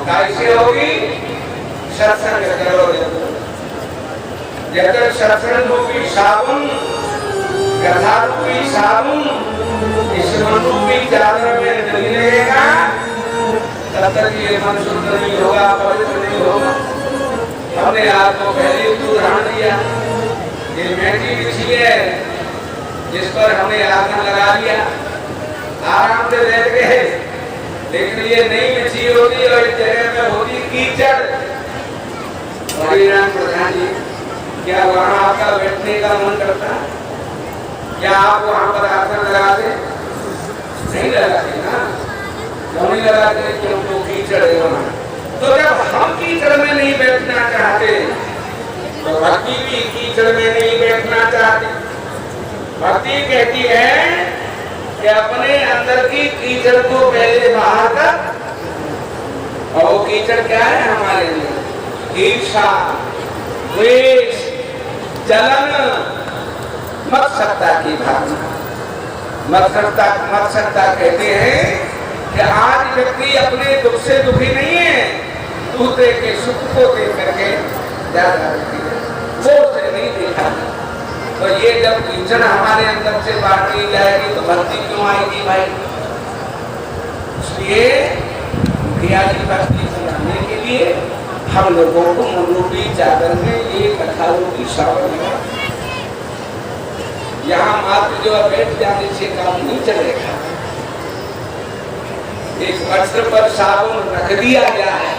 कैसे होगी? सत्संग करो। जब तक सत्संग होगी साबुन, कथा रूपी साबुन इस मन रूपी चादर में नहीं रहेगा, तब तक ये मन शुद्ध नहीं होगा, पवित्र नहीं होगा। हमने आपको पहले उदाहरण दिया, ये मेटी बिछी है जिस पर हमने आसन लगा लिया, आराम से बैठ गए, लेकिन ये नहीं बिछी होती और इस जगह में होती कीचड़। हरिनाम प्रधान जी, क्या वहाँ आपका बैठने का मन करता? क्या आप वहाँ पर आसन लगाते? नहीं लगाते ना, क्यों नहीं लगाते? क्योंकि कीचड़ है वहाँ। तो जब हम कीचड़ में नहीं बैठना चाहते तो भक्ति भी कीचड़ में नहीं बैठना चाहती। भक्ति कहती है कि अपने अंदर की कीचड़ को पहले बाहर कर, और वो कीचड़ क्या है हमारे लिए? ईर्षा, द्वेष, जलन, मत्सरता की भावना। मत्सरता कहते हैं कि आज व्यक्ति अपने दुख से दुखी नहीं है, दूसरे के सुख को देख करके ज्यादा दुखी है, वो से नहीं देखा। तो ये जब कीचड़ हमारे अंदर से बांटी जाएगी तो भक्ति क्यों आएगी भाई? इसलिए मुखिया जी भक्ति सुनाने के लिए हम लोगों को मनरूपी चादर में ये कथा रूपी सावन, यहाँ मात्र जो बैठ जाने से काम नहीं चलेगा। इस वस्त्र पर साबुन रख दिया गया है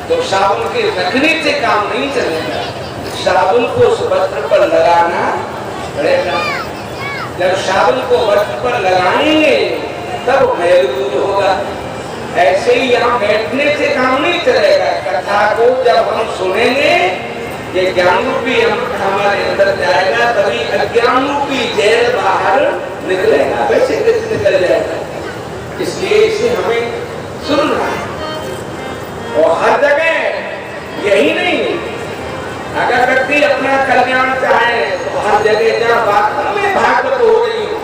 तो साबुन के रखने से काम नहीं चलेगा, साबुन को उस वस्त्र पर लगाना पड़ेगा। जब साबुन को वस्त्र पर लगाएंगे तब मैल दूर होगा। ऐसे ही यहाँ बैठने से काम नहीं चलेगा। कथा को जब हम सुनेंगे, ये ज्ञान रूपी अमृत हमारे अंदर जाएगा, तभी अज्ञान रूपी जहर बाहर निकलेगा, वैसे निकल जाएगा। इसलिए इसे हमें सुनना है। और हर जगह यही नहीं, अगर व्यक्ति अपना कल्याण चाहे तो हर जगह जहाँ वास्तव में भागवत हो रही हो,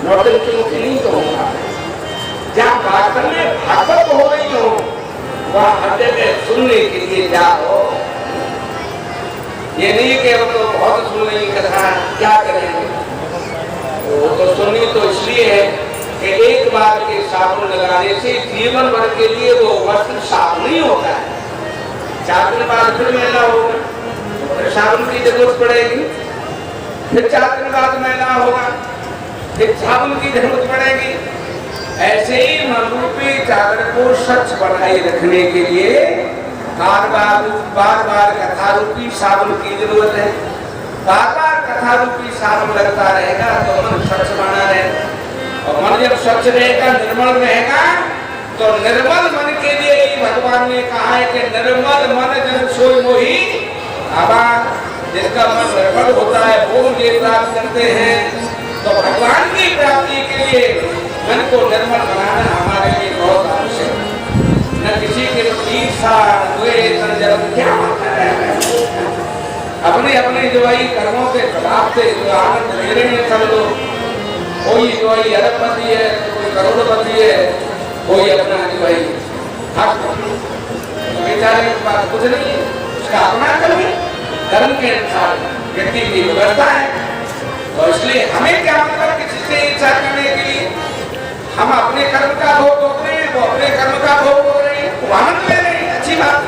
नौटंकी नहीं तो होगा, जहाँ वास्तव में भागवत हो रही हो वह हर जगह सुनने के लिए जाओ। ये नहीं कि वो तो बहुत सुन रही कथा, क्या करेंगे? वो तो सुनी तो इसलिए है कि एक बार के साबुन लगाने से जीवन भर के लिए वो वस्त्र साफ नहीं होता है। 4 दिन बाद फिर मैला होगा, फिर साबुन की जरूरत पड़ेगी, फिर 4 दिन बाद मैला होगा, फिर साबुन की जरूरत पड़ेगी। ऐसे ही मनरूपी चादर को स्वच्छ बनाए रखने के लिए बार बार कथा रूपी साबुन की जरूरत है। बार बार कथा रूपी साबुन लगता रहेगा तो मन स्वच्छ बना रहेगा, और मन जब स्वच्छ रहेगा, निर्मल रहेगा, तो निर्मल मन के लिए ही भगवान ने कहा है कि निर्मल मन जन सोई मोही आवा। जिसका मन निर्मल होता है वो मुझे प्राप्त करते हैं। तो भगवान की प्राप्ति के लिए मन को निर्मल बनाना हमारे लिए बहुत आवश्यक है। न किसी के ईर्षा, द्वेष, जलन क्या होता है? अपने अपने जो भाई कर्मों के प्रभाव से जो आनंद ले रहे हैं सब लोग, कोई जो भाई अरबपति है, कोई करोड़पति है, कोई अपना जो भाई हक बेचारे के पास कुछ नहीं है, उसका अपना कर्म है। कर्म के अनुसार व्यक्ति की व्यवस्था है। और इसलिए हमें क्या मतलब किसी से इच्छा करने के लिए? हम अपने कर्म का भोग भोग रहे हैं, वो अपने कर्म का भोग भोग रहे हैं, वो आनंद ले रहे हैं, अच्छी बात।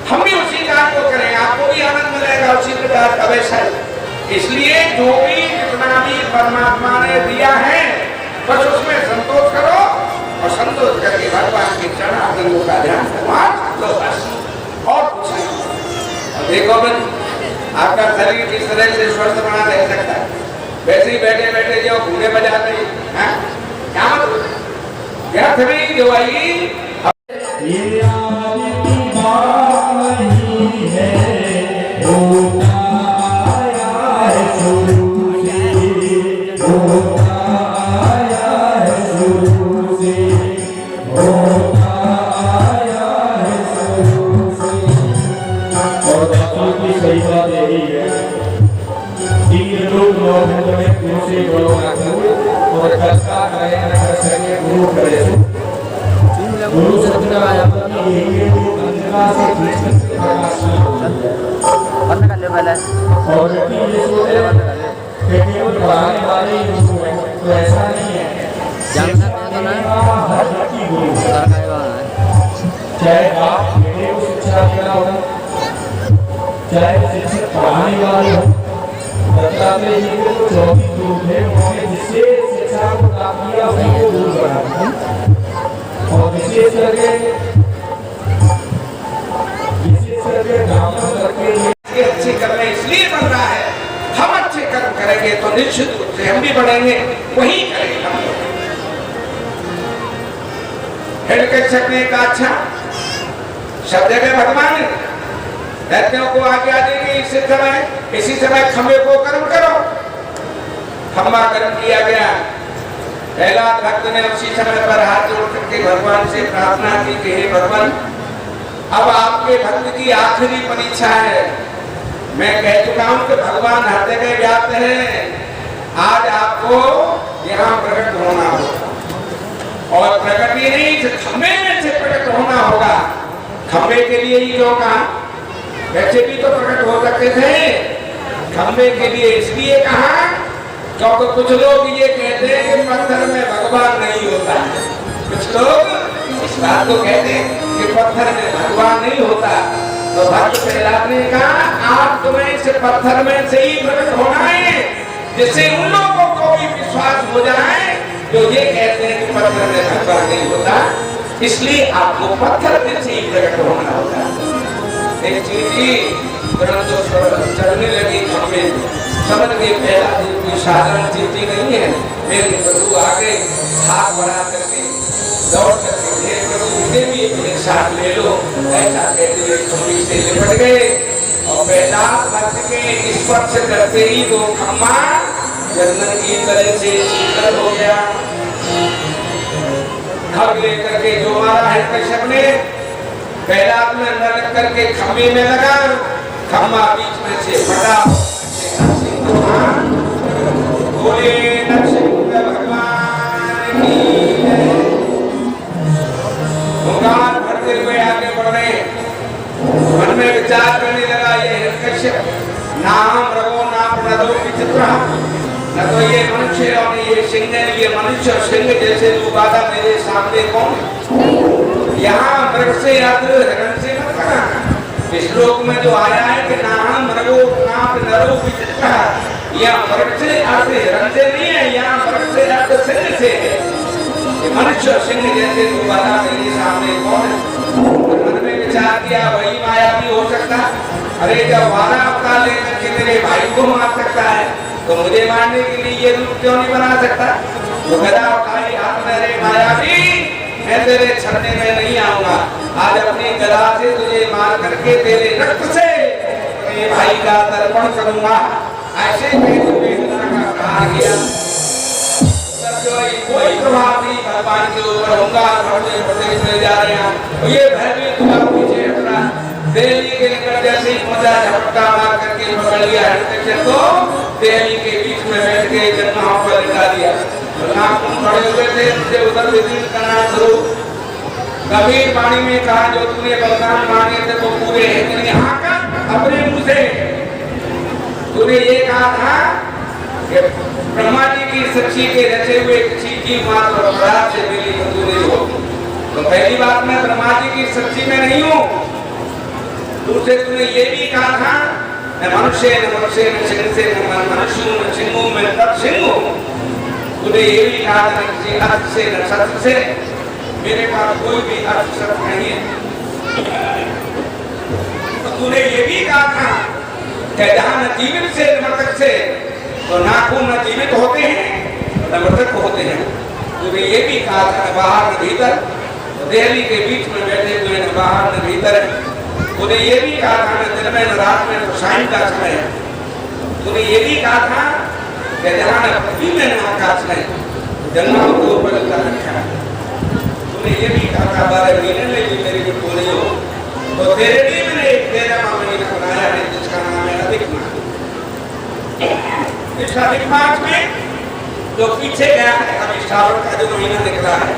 हम भी उसी काम को करें, आपको भी आनंद मिलेगा उसी प्रकार का। वैसा इसलिए जो भी जितना भी परमात्मा ने दिया है बस उसमें संतोष करो, और संतोष करके भगवान के चरणारविंदों का ध्यान लो बस, और कुछ नहीं। और देखो बन, आपका शरीर किस तरह से स्वस्थ बना रह सकता है। वैसे ही बैठे बैठे जो घूमे बजाते हैं, क्या मतलब? व्यर्थ में जो आई ये आदि बात नहीं है, होता आया है शुरू से, होता आया है शुरू से, होता आया है शुरू से। और बातों की सही बात यही है, तीन लोग में तुमसे बड़ो और करता करे न कर सके गुरु करे। गुरु सत्य ये वो अंजना से कृष्ण से प्रकाश बंद कर ले पहले। और व्यक्ति ये सोचे कि केवल पढ़ाने वाले ही गुरु हैं, तो ऐसा नहीं है। जानना तो ना हर व्यक्ति गुरु है। सरकार है, चाहे आप बेटे को शिक्षा देना हो, चाहे शिक्षक पढ़ाने वाले हो, दत्तात्रेय जी के तो 24 गुरु थे, उन्होंने जिससे शिक्षा को प्राप्त किया उसी को गुरु बनाया। और विशेष करके ब्राह्मण करके अच्छे कर्म इसलिए बन रहा है, हम अच्छे कर्म करेंगे तो निश्चित रूप से हम भी बढ़ेंगे, वही करेंगे हम लोग। हिरण्यकश्यप ने कहा अच्छा, सब जगह भगवान दैत्यों को आज्ञा देंगे इसी समय खंबे को कर्म करो। खंबा कर्म किया गया। पहला भक्त ने उसी समय पर हाथ जोड़ करके भगवान से प्रार्थना की कि हे भगवान, अब आपके भक्त की आखिरी परीक्षा है। मैं कह चुका हूं कि भगवान हर जगह व्याप्त है, आज आपको यहाँ प्रकट होना होगा। और प्रकट ही नहीं, खंबे में से प्रकट होना होगा। खंबे के लिए ही क्यों कहा, वैसे भी तो प्रकट हो सकते थे। खंबे के लिए इसलिए कहा क्योंकि कुछ लोग ये कहते हैं कि पत्थर में भगवान नहीं होता। कुछ लोग इस बात को कहते हैं कि पत्थर में भगवान नहीं होता। तो भक्त प्रहलाद ने कहा आप तुम्हें इस पत्थर में से ही प्रकट होना है, जिससे उन लोगों को भी विश्वास हो जाए जो ये कहते हैं कि पत्थर में भगवान नहीं होता। इसलिए आपको पत्थर में से ही प्रकट होना होता। एक चीज चढ़ने लगी खंबे, समझ गए पहला दिन कोई साधारण चीज नहीं है। मेरे प्रभु आगे हाथ बढ़ा करके दौड़ करके प्रभु मुझे भी अपने साथ ले लो, ऐसा कहते हुए खंबे से लिपट गए। और पहला भक्त के स्पर्श करते ही वो खम्मा जन्नत की तरह से शीतल हो गया। खब लेकर के जो मारा है कश्यप ने, पहला में अंदर लग करके खम्बे में लगा, खम्मा बीच में से फटा। बोले नरसिंह भगवान की जय। ओंकार भरते हुए आगे बढ़ रहे, मन में विचार करने लगा ये हिरण्यकश्यप नाम रघो नाम नदो विचित्र, न तो ये मनुष्य और ये सिंह, ये मनुष्य और सिंह जैसे दुबारा मेरे सामने कौन। यहाँ मृग से हिरण से मत करना। इस श्लोक में जो आया है कि नाम रघो नाम नरो विचित्र, यह मृग से अर्थ हिरण से नहीं है, यहाँ मृग से अर्थ सिंह से है। मनुष्य सिंह जैसे दोबारा मेरे सामने कौन है। मन में विचार किया वही माया भी हो सकता। अरे जब वाला अवतार लेकर के मेरे भाई को मार सकता है तो मुझे मारने के लिए ये रूप क्यों नहीं बना सकता। तो गदा उठाई हाथ में, रे माया भी मैं तेरे छड़ने में नहीं आऊंगा। आज अपनी गदा से तुझे मार करके तेरे रक्त से मेरे भाई का तर्पण करूंगा। ऐसे कहा गया कोई प्रभाव नहीं भगवान के ऊपर होगा। बढ़ते जा रहे हैं ये भयभीत हुआ, पीछे हट रहा। दिल्ली के निकल जैसे ही पहुंचा, झपटा मार करके पकड़ लिया हिरण्यकश्यप को, दिल्ली के बीच में बैठ के जन्म पर लिटा दिया। नाखून खड़े हुए थे, मुझे उधर विदित करना शुरू। कबीर वाणी में कहा जो तूने बलदान मांगे थे वो पूरे हैं कि नहीं। हाँ का अपने मुंह से तूने ये कहा था कि ब्रह्मा जी की सृष्टि के रचे हुए किसी जीव मात्र और अपराध से मेरी बंधु नहीं हो। तो पहली बात मैं ब्रह्मा जी की सृष्टि में नहीं हूँ। दूसरे तूने ये भी कहा था न मनुष्य न मनुष्य न सिंह से न मनुष्य न सिंह में तब सिंह हूँ। तूने ये भी कहा था न किसी अर्थ से न सत्य से, मेरे पास कोई भी अर्थ सत्य नहीं है। तो तूने ये भी कहा था कि जहाँ न जीवित से न मृतक से, तो नाखून न जीवित होते हैं न मृतक होते हैं। तूने ये भी कहा था न बाहर न भीतर, तो दिल्ली के बीच में बैठे हुए न बाहर न भीतर। तूने ये भी कहा था न दिन में न रात में तो शाम का समय है। तूने ये भी कहा था कि जहाँ न पृथ्वी में न आकाश में, जन्मों को ऊपर रखा है। तूने ये भी कहा था 12 महीने में भी मेरी जो पूरी हो, तो तेरे लिए मैंने एक 13वां महीना बनाया है जिसका नाम है अधिक मास। इस अधिक मास में जो पीछे गया है अभी श्रावण का जो महीना निकला है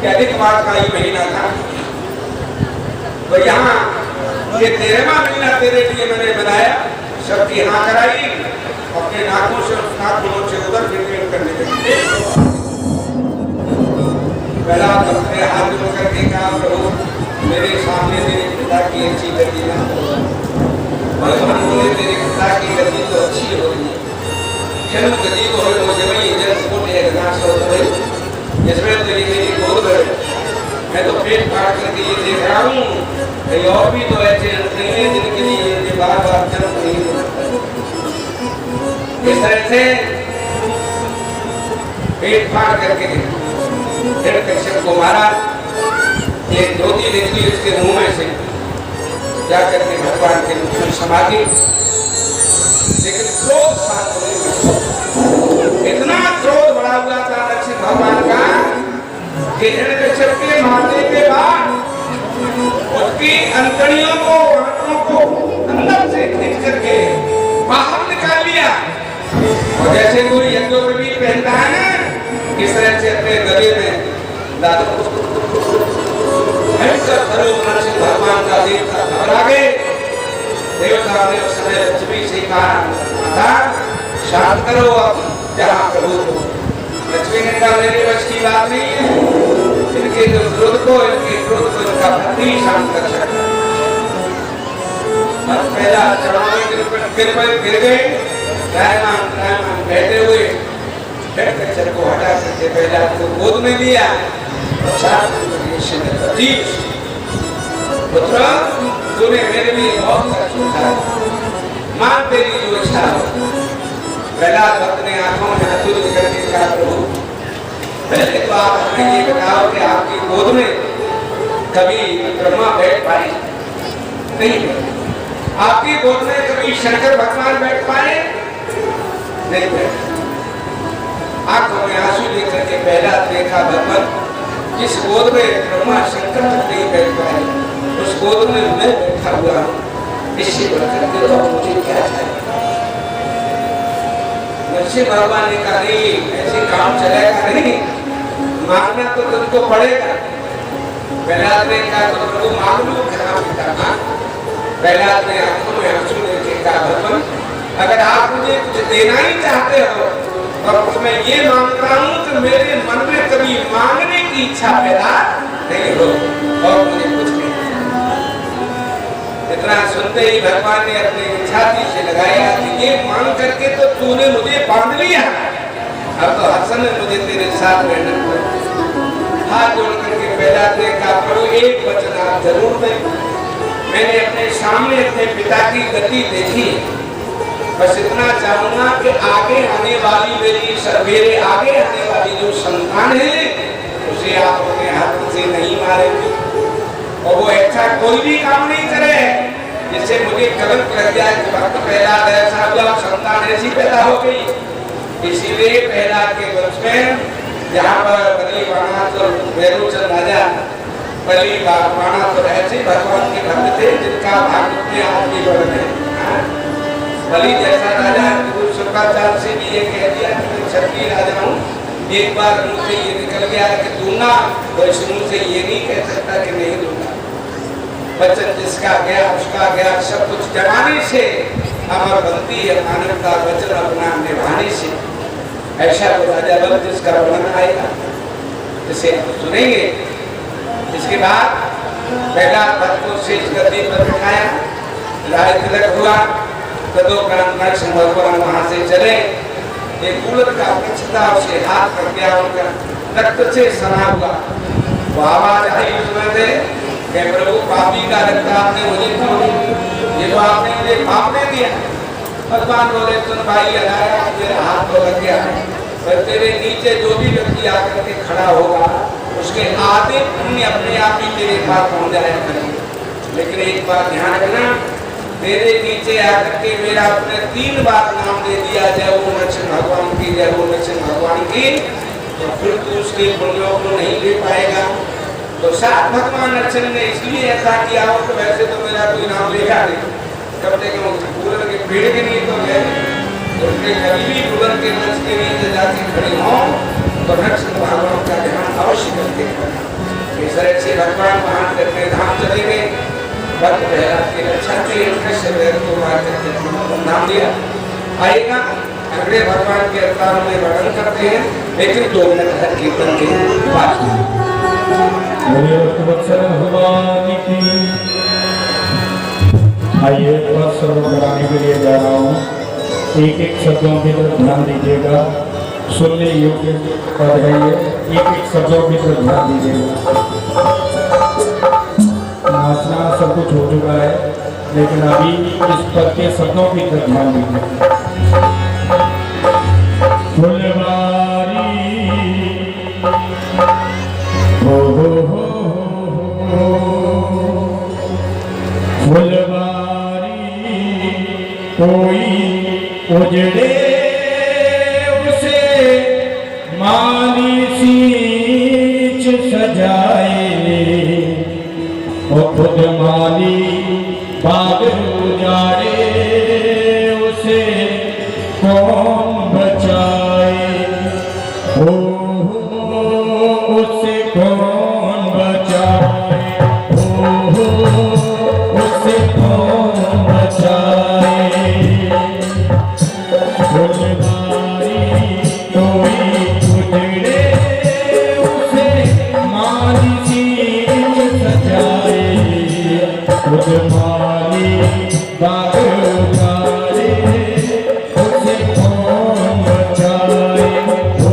कि अधिक मास का ही महीना था। तो यहाँ ये 13वां महीना तेरे लिए मैंने बनाया, सबकी हाँ कराई, अपने नाकों से उस नाखूनों से उधर फिर करने लगे। पहला अपने हाथ में करके कहा प्रभु मेरे सामने तेरे पिता की अच्छी गति ना हो, भगवान बोले तेरे पिता की गति तो अच्छी हो रही है, जन्म गति को हो जमी जन्म को नाश हो गई, इसमें तेरी मेरी गोद में मैं तो पेट फाड़ करके ये देख रहा हूँ, कहीं और भी तो ऐसे नहीं है जिनके लिए ये बार बार जन्म नहीं होता। इस तरह से पेट फाड़ करके हिरण्यकश्यप को मारा, एक ज्योति निकली उसके मुंह में से जाकर के भगवान के मुख में समा गई, लेकिन क्रोध शांत नहीं, इतना क्रोध बढ़ा हुआ था नरसिंह भगवान का कि हिरण्यकश्यप के मारने के बाद उसकी अंतड़ियों को आंखों को अंदर से खींच करके बाहर निकाल लिया, और जैसे कोई यज्ञोपवीत पहनता है ना, इस तरह से अपने गले में नरसिंह भगवान का देवता घबरा गए। देवता ने उस समय लक्ष्मी से कहा शांत करो अब जहाँ प्रभु को। लक्ष्मी ने कहा मेरे बस की बात नहीं है, इनके जो क्रोध को इनका पति शांत कर सकता है। पहला चढ़ावे गिर गए, कहते हुए हिरण्यकश्यप को हटा करके पहला को गोद में लिया, पुत्र तूने मेरे लिए बहुत कुछ किया, मान तेरी जो इच्छा हो। पहला भक्त ने आंखों में हाथ जोड़ करके कहा प्रभु पहले तो आप हमें ये बताओ कि आपकी गोद में कभी ब्रह्मा बैठ पाए नहीं, आपकी गोद में कभी शंकर भगवान बैठ पाए नहीं बैठे। आंखों में आंसू लेकर के पहला देखा भगवान जिस गोद में ब्रह्मा शंकर नहीं बैठ पाए उस गोद में मैं बैठा हुआ हूँ, इससे बढ़कर के तो मुझे क्या चाहिए। नरसिंह भगवान ने कहा नहीं ऐसे काम चलेगा नहीं, मांगना तो तुमको पड़ेगा। प्रहलाद ने कहा तो प्रभु मांग लो, प्रहलाद ने आंखों में आंसू लेके कहा भगवान अगर आप मुझे कुछ देना ही चाहते हो और मैं ये मांगता हूँ कि मेरे मन में कभी मांगने की इच्छा पैदा नहीं हो और मुझे कुछ नहीं। इतना सुनते ही भगवान ने अपनी छाती से लगाया कि ये मांग करके तो तूने मुझे बांध लिया, अब तो हसन मुझे तेरे साथ रहना पड़ेगा। हाथ जोड़ करके पहला देखा प्रभु एक वचन आप जरूर दें, मैंने अपने सामने अपने पिता की गति देखी, बस इतना चाहूंगा कि आगे आने वाली मेरे आगे आने वाली जो संतान है उसे आप अपने हाथ से नहीं मारेंगे और वो ऐसा कोई भी काम नहीं करे जिससे मुझे कलंक लग जाए कि भक्त प्रहलाद ऐसा हुआ संतान ऐसी पैदा हो गई। इसीलिए प्रहलाद के वंश में जहाँ पर बलि बाणासुर और भैरवचंद राजा बलि बाणासुर ऐसे भगवान के भक्त थे जिनका भागवत में आगे बढ़ गए। बलि जैसा राजा गुरु शुक्राचार्य से भी ये कह दिया कि मैं क्षत्रिय राजा हूँ, एक बार मुझसे ये निकल गया कि दूंगा वैष्णु से ये नहीं कह सकता कि नहीं दूंगा। वचन जिसका गया उसका गया, सब कुछ जमाने से अमर बनती है मानवता वचन अपना निभाने से। ऐसा वो राजा बल जिसका वर्णन आएगा जिसे आप सुनेंगे। इसके बाद पहला भक्त को शेष गद्दी पर बिठाया, राज तिलक हुआ, नरसिंह भगवान वहां से चले, एक कूलर का वृक्ष था उसके हाथ पर गया, उनका रक्त से सना हुआ, वो आवाज आई उसमें से कि प्रभु पापी का रक्त आपने मुझे क्यों दिया, ये तो आपने मुझे पाप दे दिया। भगवान बोले सुन भाई अनाया मेरा हाथ तो लग गया है, पर तेरे नीचे जो भी व्यक्ति आकर के खड़ा होगा उसके आधे पुण्य अपने आप ही तेरे पास पहुंच जाया करेंगे। लेकिन एक बात ध्यान रखना, तेरे नीचे आकर के मेरा अपने 3 बार नाम दे दिया जय वो नरसिंह भगवान की, जय वो नरसिंह भगवान की, तो फिर तू उसके पुण्यों को नहीं ले पाएगा। तो साथ भगवान नरसिंह ने इसलिए ऐसा किया हो तो वैसे तो मेरा कोई नाम लिखा नहीं, कब तक कूलर के पेड़ के नहीं तो गए, तो उनके करीबी कूलर के नक्श के नीचे जाके खड़े हों तो नरसिंह भगवान का ध्यान अवश्य करते हैं। इस तरह से भगवान वहां करके धाम चले गए। भक्त प्रहलाद की रक्षा के लिए कृष्ण देव को नाम दिया। आएगा अगले भगवान के अवतारों में वर्णन करते हैं, लेकिन 2 मिनट हर कीर्तन के बाद भगवान की। आइए सर्व कराने के लिए जा रहा हूँ, एक एक शब्दों की तरफ ध्यान दीजिएगा, सुनने योग्य पद है ये, एक एक शब्दों की तरफ ध्यान दीजिएगा। नाचना सब कुछ हो चुका है, लेकिन अभी इस पद के शब्दों की तरफ ध्यान दीजिएगा। फुलवारी हो फुलवारी कोई उजड़े उसे माली सींच सजाए, और खुद माली बाग उजाड़े उसे कौन बचाए। हो उसे कौन बचाए, हो उसे कौन बचाए। फुलवारी कोई उजड़े उसे माली सींच सजाए, खुद माली बाग उजाड़े उसे कौन बचाए। हो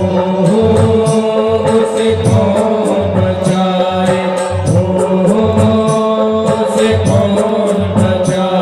उसे कौन बचाए, हो उसे कौन बचाए।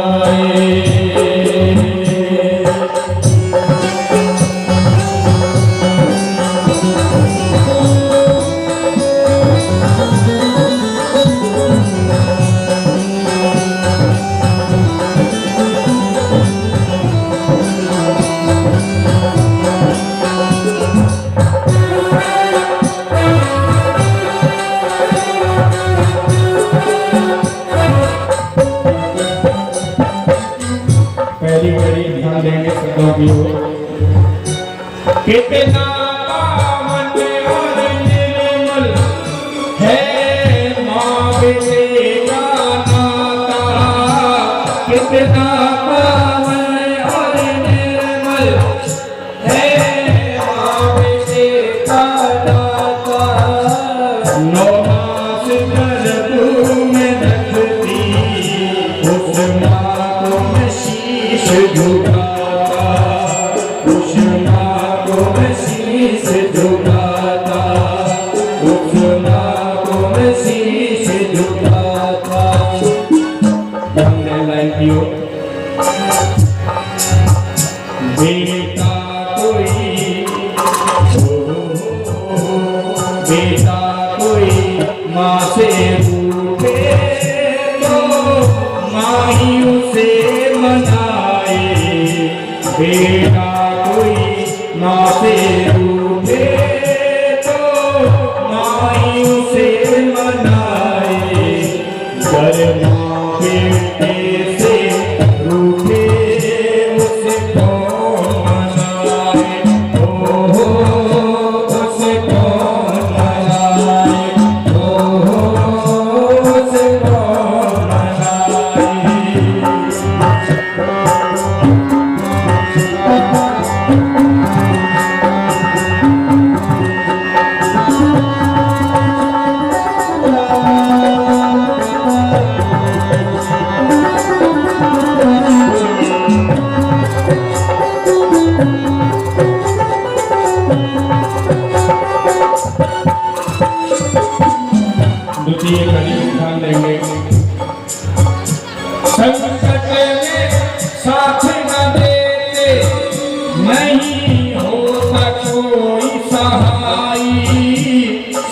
पहली बड़ी ध्यान देंगे शब्दों की ओर। कितना पावन और निर्मल है माँ बेटे का नाता, कितना पावन और निर्मल है माँ बेटे का नाता। 9 मास गर्भ में रखती उस माँ को मैं शीश झुकाता, उस माँ को मैं शीश झुकाता, उस माँ को मैं शीश झुकाता। लाइन की ओर। बेटा कोई बेटा कोई माँ से रूठे तो माही उसे मनाए। बेटा कोई माँ से रूठे तो माही उसे मनाए। घर माँ बेटे से रूठे उसे कौन मनाए। ओ उसे कौन मनाए, ओ उसे कौन मनाए। द्वितीय कड़ी ध्यान देंगे। संकट में साथ न देते नहीं होता कोई सहाई।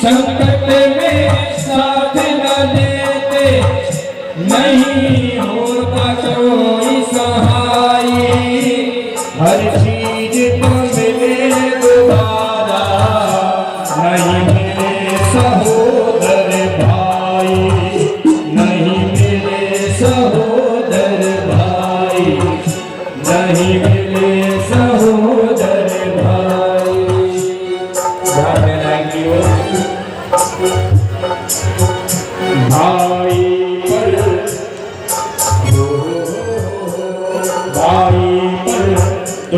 संकट में साथ न देते नहीं होता कोई सहाई। हर चीज को मिले दोबारा नहीं मिले सहोदर भाई, नहीं मिले सहोदर भाई, नहीं मिले सहोदर भाई। ध्यान देना की ओर। भाई पर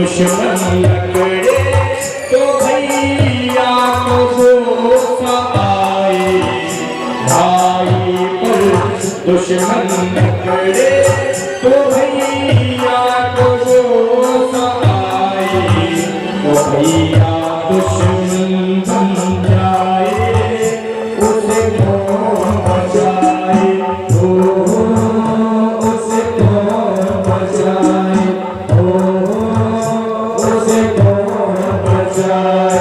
दुश्मन लकड़े तो भैया को गुस्सा आए, भाई पर दुश्मन लकड़े तो भैया को गुस्सा आए, तो भैया दुश्मन बन जाए उसे कौन बचाए, उसे कौन बचाए, उसे कौन बचाए।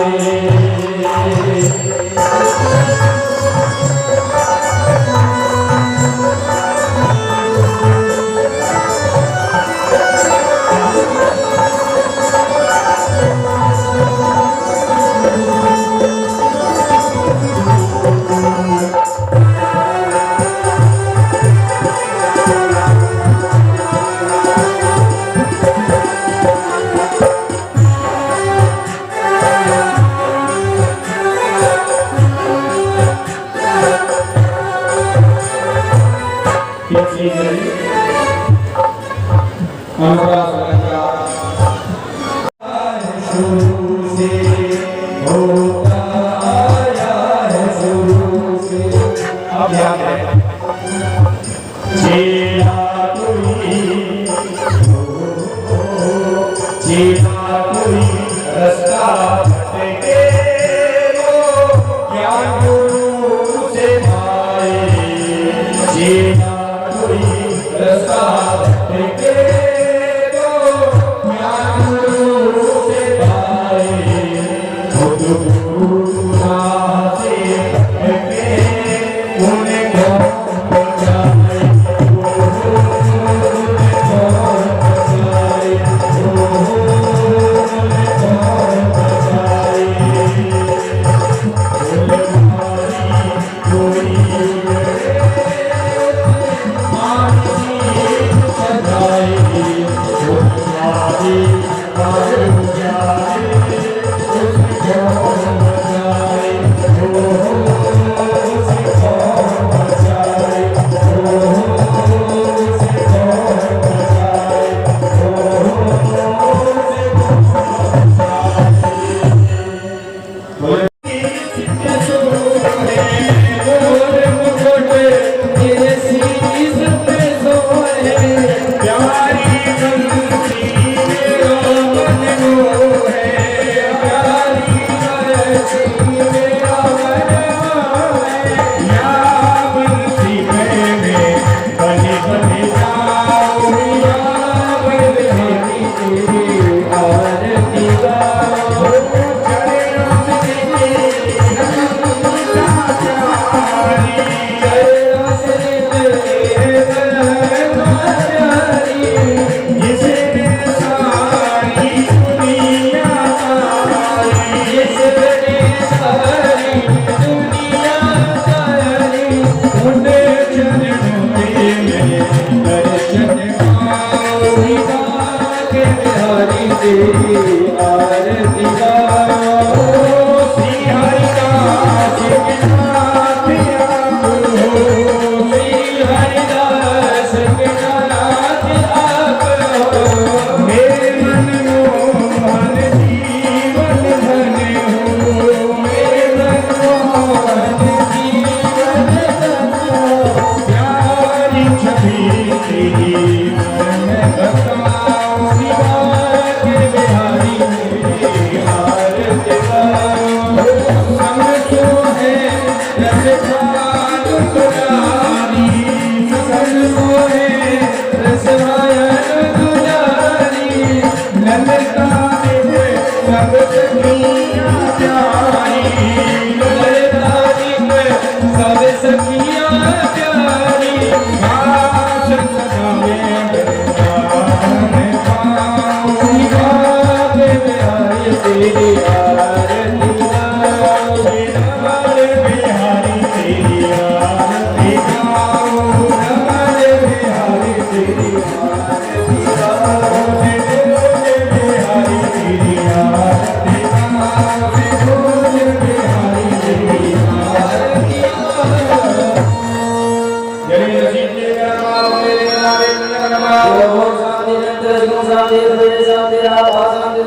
शांति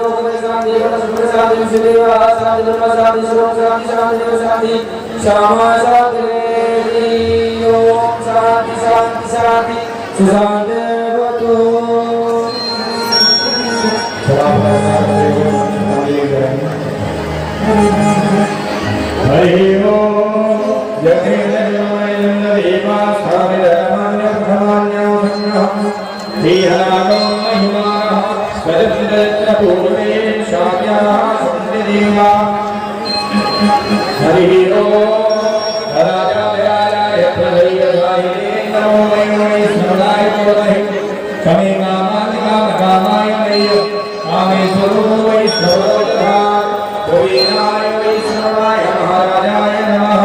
शांति सुदेवा शांति ब्रह्म शांति सर्व शांति शांति देव शांति श्यामा शांति ओम शांति शांति शांति सुशांति भवतु। हरि ओम जय जय देवा स्थाविरमान्य ब्रह्मान्य संग्रहम् धीरागो महिमा स्वजन्द्र पूर्वे शाम्याः संदेवा। हरि ओम राजाय प्रलयाय नमो वै स्मराय वै कमे कामाय वै कामेश्वरो वै सर्वदा गोविन्दाय वै स्मराय महाराजाय नमः।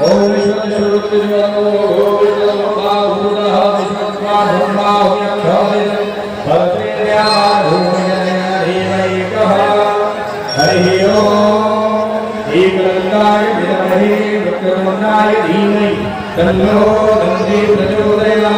ओम विश्वशुद्धो गोविन्दो बाहुरः विश्वस्वाधुर्बाहु यक्षादिन भद्रेन्द्रियाधूमयनैकः। हरि ओम एकदन्ताय विद्महे वक्रतुण्डाय धीमहि तन्नो दन्ति प्रचोदयात्।